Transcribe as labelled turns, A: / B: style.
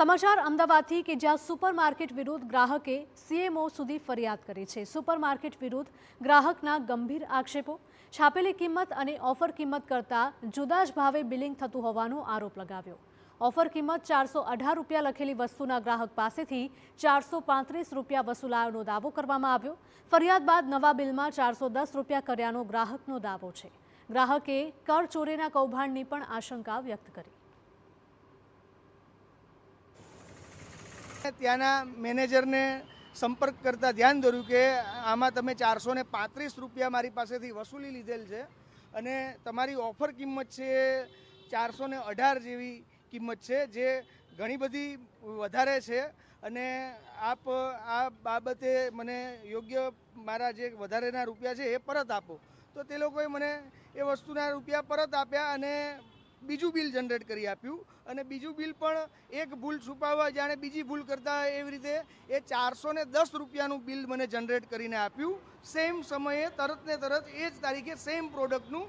A: સમાચાર અમદાવાદથી કે જ્યાં સુપરમાર્કેટ વિરુદ્ધ ગ્રાહકે સીએમઓ સુધી ફરિયાદ કરી છે। સુપરમાર્કેટ વિરુદ્ધ ગ્રાહકના ગંભીર આક્ષેપો, છાપેલી કિંમત અને ઓફર કિંમત કરતાં જુદા જ ભાવે બિલિંગ થતું હોવાનો આરોપ લગાવ્યો। ઓફર કિંમત 418 રૂપિયા લખેલી વસ્તુના ગ્રાહક પાસેથી 435 રૂપિયા વસૂલાયાનો દાવો કરવામાં આવ્યો। ફરિયાદ બાદ નવા બિલમાં 410 રૂપિયા કર્યાનો ગ્રાહકનો દાવો છે। ગ્રાહકે કરચોરીના કૌભાંડની પણ આશંકા વ્યક્ત કરી।
B: ત્યાંના મેનેજરને સંપર્ક કરતા ધ્યાન દોર્યું કે આમાં તમે 435 રૂપિયા મારી પાસેથી વસૂલી લીધેલ છે અને તમારી ઓફર કિંમત છે 418 જેવી કિંમત છે, જે ઘણી બધી વધારે છે અને આપ આ બાબતે મને યોગ્ય મારા જે વધારેના રૂપિયા છે એ પરત આપો। તો તે લોકોએ મને એ વસ્તુના રૂપિયા પરત આપ્યા અને બીજું બિલ જનરેટ કરી આપ્યું અને બીજું બિલ પણ એક ભૂલ છુપાવવા જાણે બીજી ભૂલ કરતા હોય એવી રીતે એ 410 રૂપિયાનું બિલ મને જનરેટ કરીને આપ્યું। સેમ સમયે તરત ને તરત એ જ તારીખે સેમ પ્રોડક્ટનું